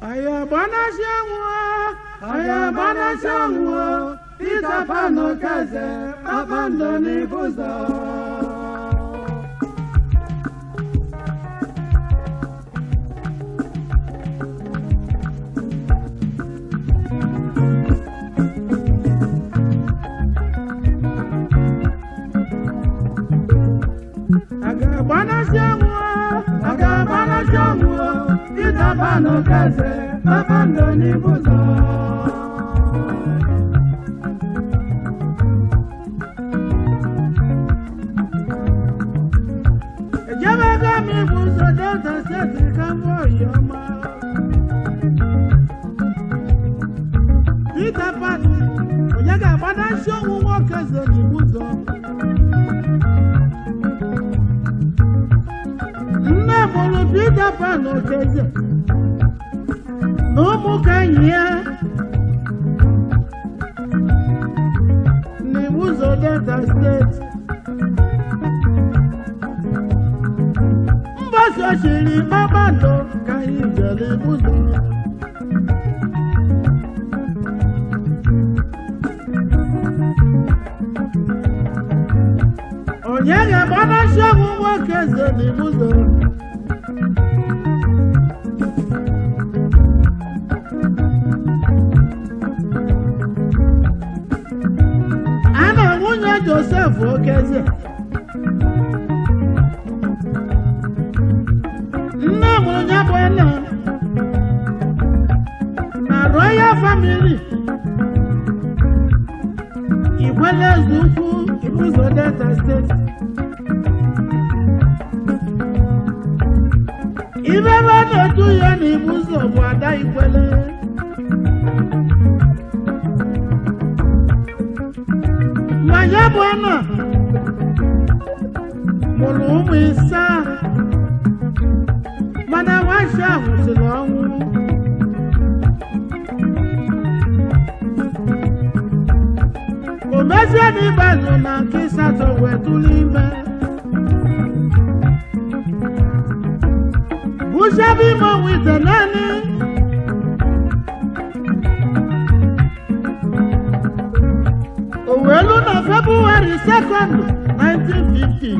Ayabana shangwa itapano kaze abando nibuzo Agabana shangwa itapano kaze abando nibuzo Peter Pan, onyaga bana show workers on the buzo. Nna Peter Pan okeze. No mukanya. Ni buzo Delta State. Mbaso shiri babando kai jale buzo. Onyaga bana show workers on the buzo. Joseph Okeze nna mụnya bwana na royal family Igwele Zukwu Ibuzo Delta State ibe na-edu ya na Ibuzo bụ Ada Igwele Manya bwana mụrụ ụmụ ịsa mana nwaanyị ahụ siri ọnwụ o mezie n'ịbazụ na nke ịsatọ wee tụrụ ime bụchabe ime nwite naanị Owelu na February 2nd, 1950.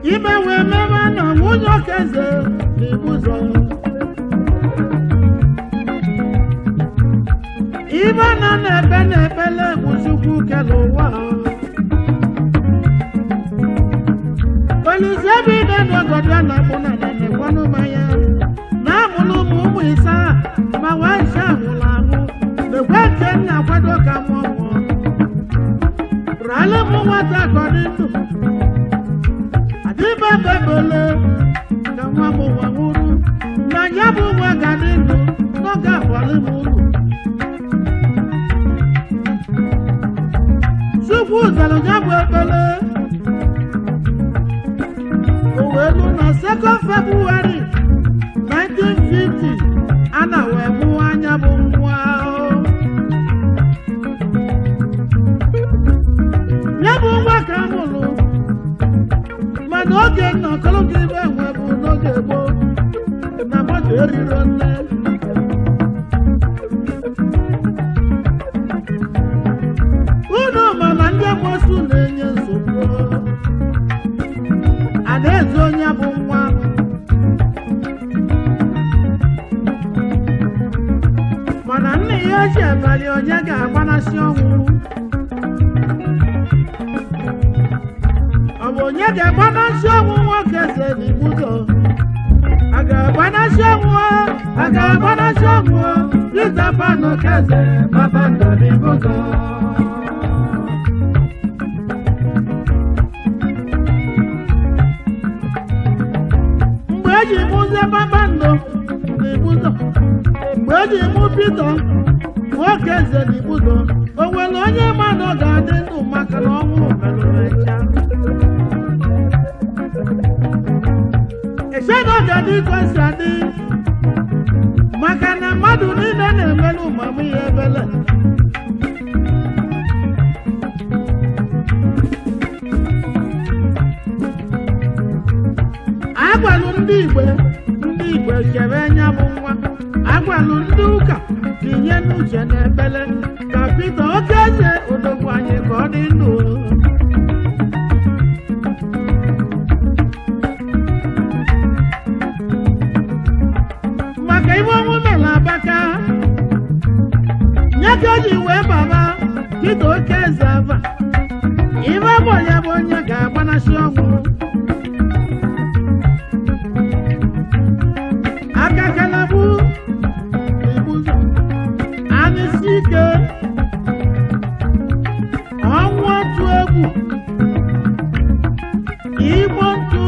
Ibe wee mewe na nwunye Okeze n'Ibuzo. Ibe nọ n'ebele Chukwu kere ụwa. Olise bi n'ogodo na mụna na nekwanụ manya. Na amụrụ ụmụ ịsa ma wee sha ahụla ahụ. Mekwete nna kwado ka mụọ rale mụ nwata kọrọ ndụ adịba bebele ka nwa m nwa nwụrụ na ya bụ nwa ga dị ndụ n'oge akwali m ụlọ Chukwu zara ya bụ ekpele Owelu na 2nd February 1950 ana wee mụ anya bụ nwa Yabu waka mulu Manoge no kologe be webu noge bo Na moto eriro nne Uno mama nje mosu nenye nsogbu Adaezo nyabu nwa Mana nne ya ji ebali onye ga-agbanasi ọnwụ Onye ga-agbanasi ọnwụ Okeze n'Ibuzo a ga-agbanasi ọnwụ Peter Pan Okeze Babando n'Ibuzo mgbe eji mụzie Babando n'Ibuzo mgbe eji mụ Peter Okeze n'Ibuzo o nwere onye mmadụ ga-adị ndụ maka na ọnwụ merụrụ echa Echedo ga-adị kwesị adị maka na mmadụ niile na-emelu ụmụmụ ya ebele agwalụ ndị Igbo chebe nya bụ nwa agwalụ ndị ụka tinye n'uche na ebele ka Pita Okezie odogwu anyị ka ọ dị ndụ maka iwe ọnwụ mere Abaka nye ka o ji wee baba Pita Okezie ava ibe bụ ya bụ onye ga-agbanasị ọnwụ akakalabu ibuzo anịsi ike ọnwụ otu egwu igbo ntụ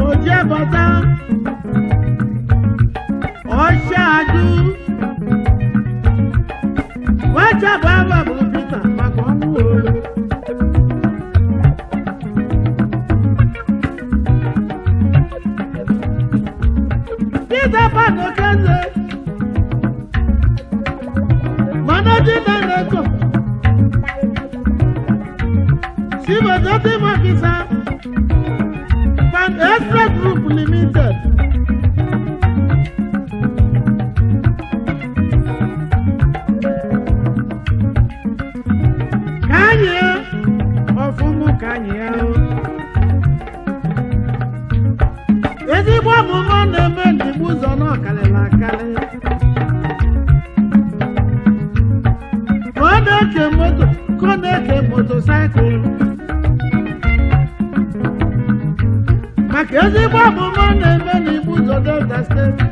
ojebata ọcha ajụ wechaba aba bụ Pita maka ọnwụ olu Pita Okezie Managing Director Chief Executive Officer Pan Express Group Limited Kanye ọfụmụ Kanye ezigbo ọmụmụ na-eme n'Igbo ụzọ n'ọkalịla akalị ka ọ na-eke moto ka ọ na-eke motosaịkụl maka ezigbo ọmụmụ na-eme n'Igbo ụzọ Delta steeti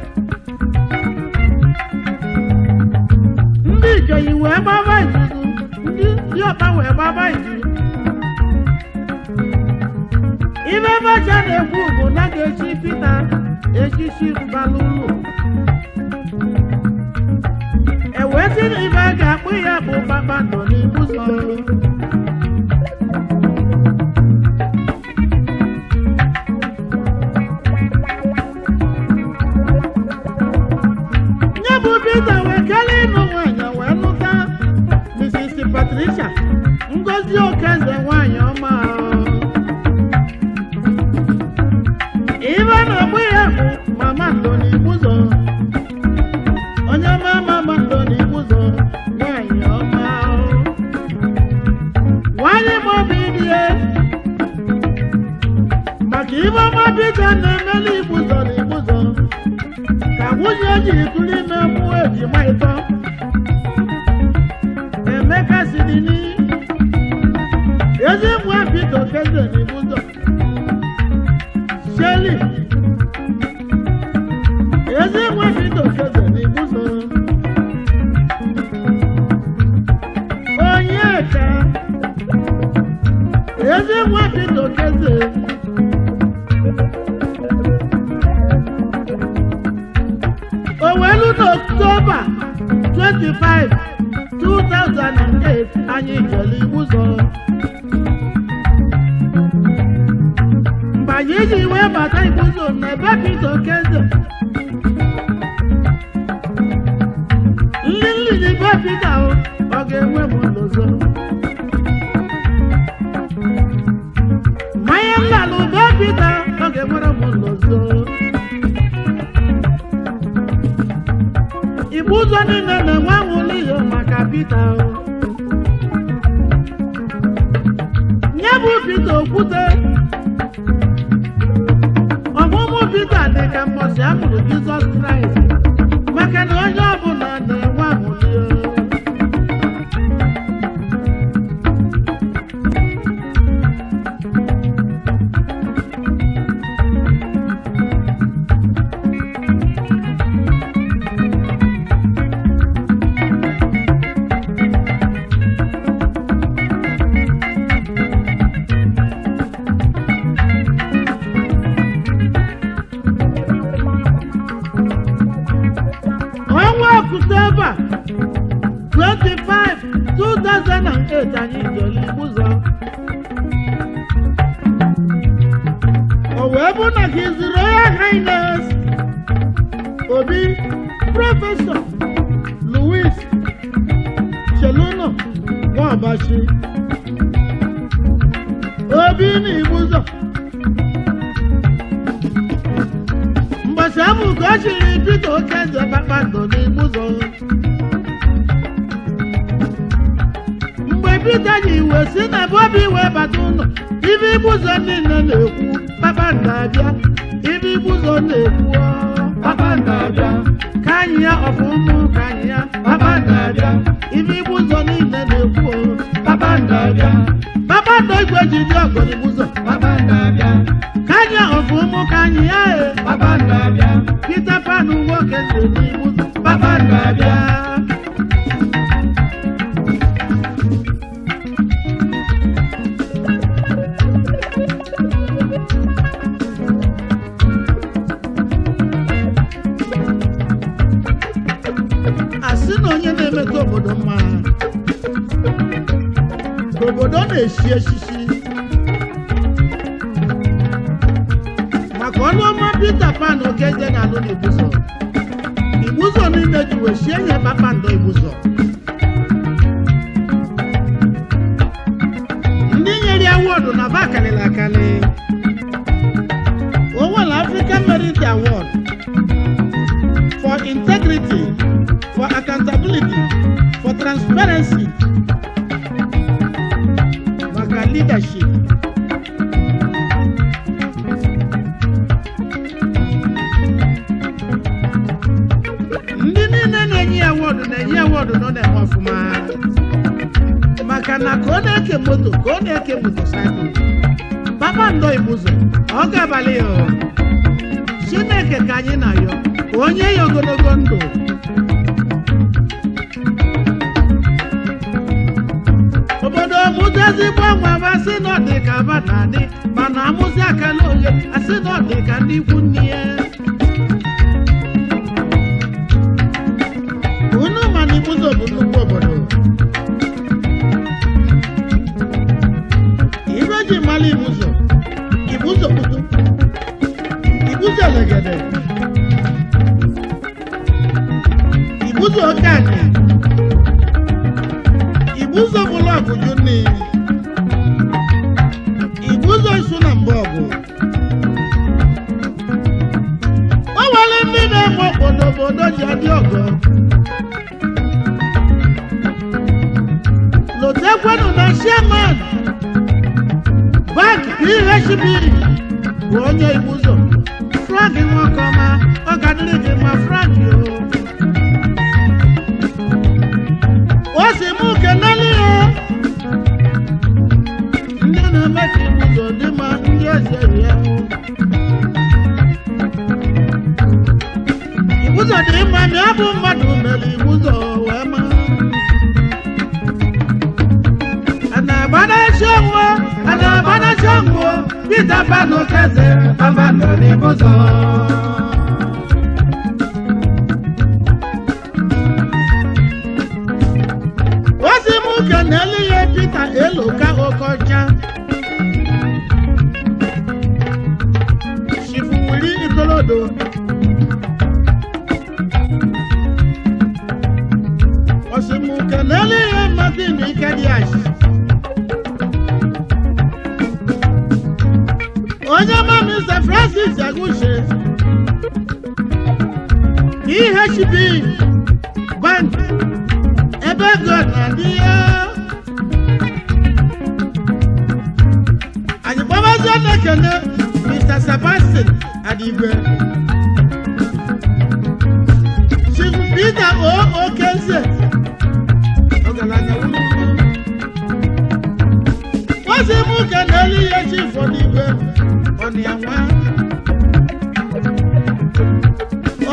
ndị Ikeyi wee gbaba izuzu ndị Ọka wee gbaba izuzu ibe macha na-ekwu bụ na ga-echi Pita echichi balụlụ eweti na ibe a ga-akpụ ya bụ kpakpando n'Igbo ụzọ nye bụ Pita wee kelee ịnụ nwaanyị wee lụta Mrs. Patricia Ngozi Okezie nwaanyị ọma ibe na-akpụ ya bụ Mama Ndo n'Igbo ụzọ onye ma Mama Ndo n'Igbo ụzọ nwaanyị ọma nwaanyị ma obi dị maka ibe ọma Pita na-emeli Igbo ụzọ n'Igbo ụzọ ka nwunye jiri tụrụ ime mmụọ ejima ịtọ Emeka Sidini ezi nwa Pita Okezie n'Igbo ụzọ Shelley ezi nwa Pita Okezie n'Igbo ụzọ Onyeka ezi nwa Pita Okezie owelu n'October 25 2008 anyị jere Igbo ụzọ mgbe anyị ji wee bata Igbo ụzọ na ebe Pita Okezie nlili n'igbe Pita ọ ga-enwe m n'ụzọ mmanya nlalụ be Pita ọ ga-enwere m n'ụzọ Igbo ụzọ niile na-enwe anwụlụ ihe maka Pita nye bụ Pita Okwute ọmụmụ Pita dị ka mbọsị a mụrụ Jizọs Kraịst maka na onye ọbụla na-enwe anwụlụ October 25, 2008 anyị jere Igbo ụzọ o wee bụ na His Royal Highness Obi Prọfesọ Louis Cheluno Nwabashi Obi n'Igbo ụzọ Ofiamu ka o chiri Peter Okezie Kpakpando n'Igbuzo. Mgbe Peter ji iwe si na Bobi wee bata ụlọ, ibe Igbuzo niile na-ekwu Kpakpando abịa, ibe Igbuzo na-ekwu Kpakpando abịa, ka anyị ya ọfụmụ ka anyị ya Kpakpando abịa, ibe Igbuzo niile na-ekwu Kpakpando abịa, Kpakpando igwe ji dị ọgọ n'Igbuzo Kpakpando abịa, ka anyị ya ọfụmụ ka anyị ya Kpakpando abịa, Peter Pan nwoke si n'Igbuzo Kpakpando abịa. Asị na onye na-emetụ obodo mma ka obodo na-eshi echichi maka ọnụ ọma Peter Pan Okezie na-alụ n'Igbuzo. Igbuzo niile ji wee shie nye Kpakpando Igbuzo. Ndị nyere ya awọdụ na ba akarịrị akarị. O nwere African Merit Award for integrity, for accountability, for transparency, maka leadership. Ndị niile na-enye awọdụ nọ na-eme ọfụma maka na ka ọ na-eke moto ka ọ na-eke motosaịkụl. Kpakpando Igbuzo ọ ga-abalị ya Chineke ka anyị na-ayọ ka onye ya ogologo ndụ. Obodo mụta ezigbo nwa asị na ọ dị ka aba na-adị, mana amụzi akala onye asị na ọ dị ka ndị ikwu nne ya. Unu ma na Igbuzo bụ nnukwu obodo. Ibe ji mara Igbuzo, Igbuzo Kutu, Igbuzo Legede, Igbuzo Okani, Igbuzo Bụlọgụ Juni, Igbuzo Isu na Mbọgụ. O nwere ndị na-eme obodo ji adị ọgọ. Lotekwenu na chairman Bank PHB bụ onye Igbuzo. Frank Nwokoma ọ ga-adịrị gị ma Frank o. O si mụ kenelu ya ndị na-eme ka Igbuzo dị ma ndị eze ya. Igbuzo dị mma ma ọ bụ mmadụ mere Igbuzo wee ma. Anabanasionwo Peter Pan Okezie Kpakpando n'Igbuzo. Ozi mụ kenelu ya Peter Eloka Okocha, Chifuwiri Ikolodo, ozi mụ kenelu ya Martin Ikediashi, onye ma Mr. Francis Agushe, PHB Bank ebe ego na-adị ya. Anyị gbabazie na-ekene Mr. Sebastian Adigwe, Chief Peter Okezie ọgaranya wụlụ. Ozi mụ kenelu ya Chief Odigwe Oniyanwa,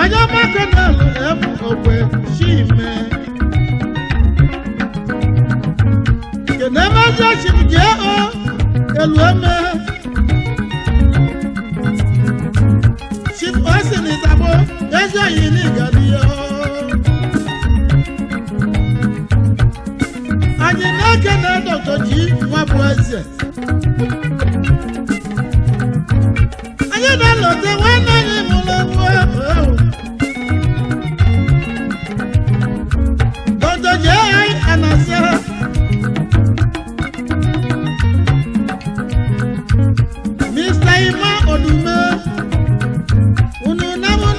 onye ọma kenelu emu Okwe Chime, kenemezi Chief J.O. Elueme, Chief Osin Izabo Ezeoyi n'Igadiyo. Anyị na-ekene Dr. G. Nwabueze. Anyị na-elote nwanne anyị mụrụ ewu Dr. J. Anase, Mr. Ima Odume, unu na mụ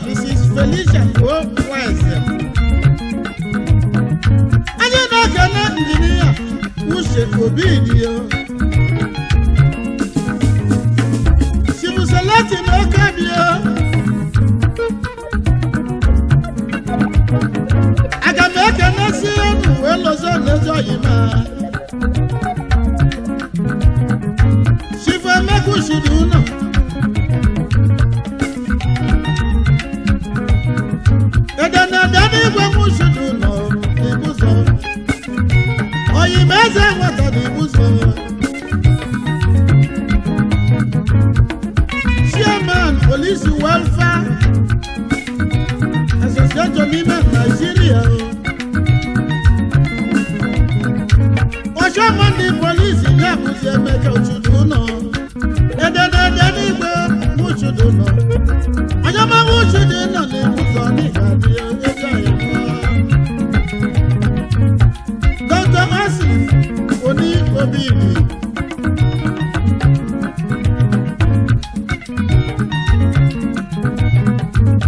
Mrs. Felicia Okweze. Anyị na-ekele injinia Uche Obidio. Chibuseleti n'Okebio. Aga m ekele si enu elozo n'ezo yima. Chifu Emeka Ushiduna. Igwe mushudu nọ n'ibuzo oyimeze nwata n'ibuzo Chairman Police Welfare Association n'ime Nigeria Chairman the police ya bụzi Emeka Uchudu nọ ededede n'igwe mushudu nọ Onyema mushudu nọ n'ibuzo n'ịgadị Oni Obiri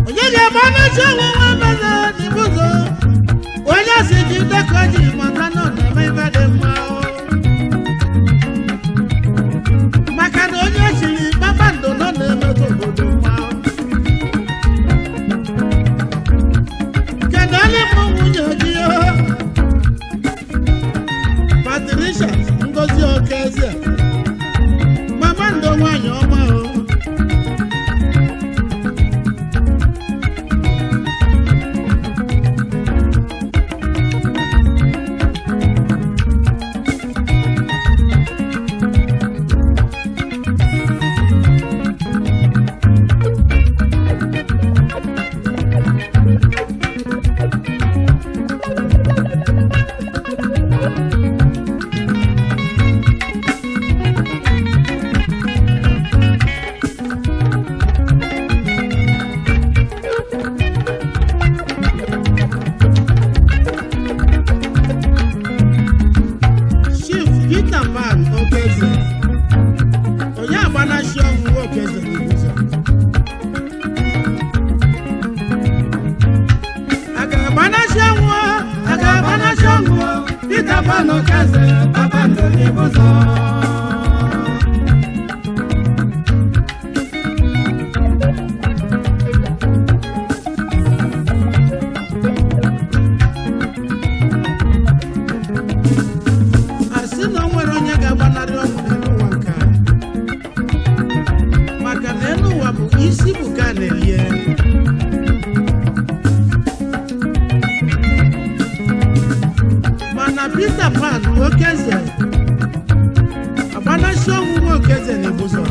Oye bana chawo mama ni buzo Oya siji dekoji makano na mebade mao Makano onye chiri babando no na emeto bodo mao Kenale munyo jiyo Patricia Ngozi Okeze Mama ndo nwanyị ọma o Peter Pan Okeze Abanasho Okeze n'ibuzo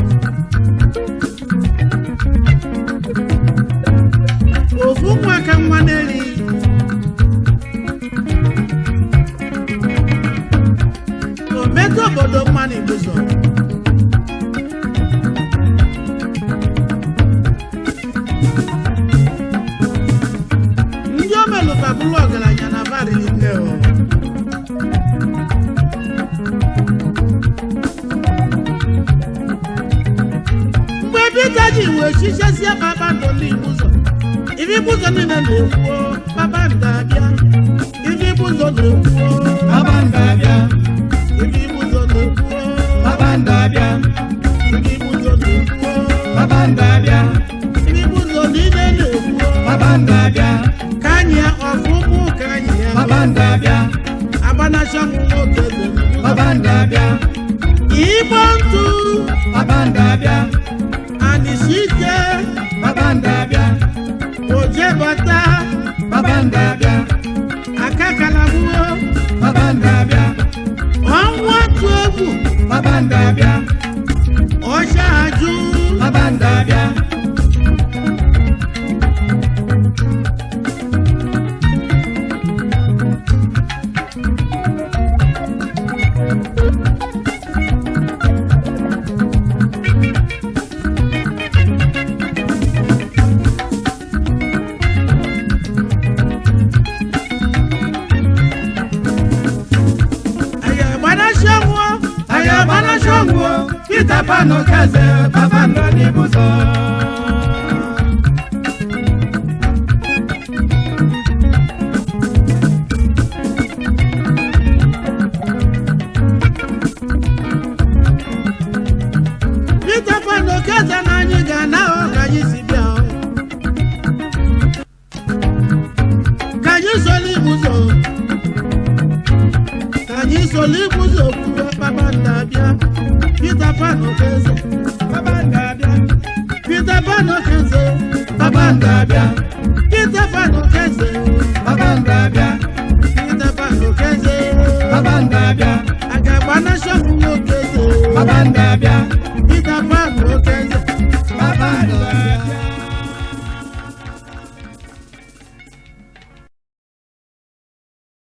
ofu nwaka mmaneli ometo obodo mma n'ibuzo ndị omeluka bụrụ ọgaranya na bari nne o Ji we shisha sia baba ndo n'ibuzo ibi buzo nina n'ekwo baba ndabia ibi buzo n'ekwo baba ndabia ibi buzo n'ekwo baba ndabia ibi buzo n'ekwo baba ndabia ibi buzo nina n'ekwo baba ndabia kanya ofumu kanya baba ndabia abana shamu Okeze baba ndabia ibontu baba ndabia Anisite Babandabia Ojebata Babandabia Akakalabuo Babandabia Onwatuogu Babandabia Oshaju Babandabia Peter Pan Okeze, Baba ndo n'ibuzo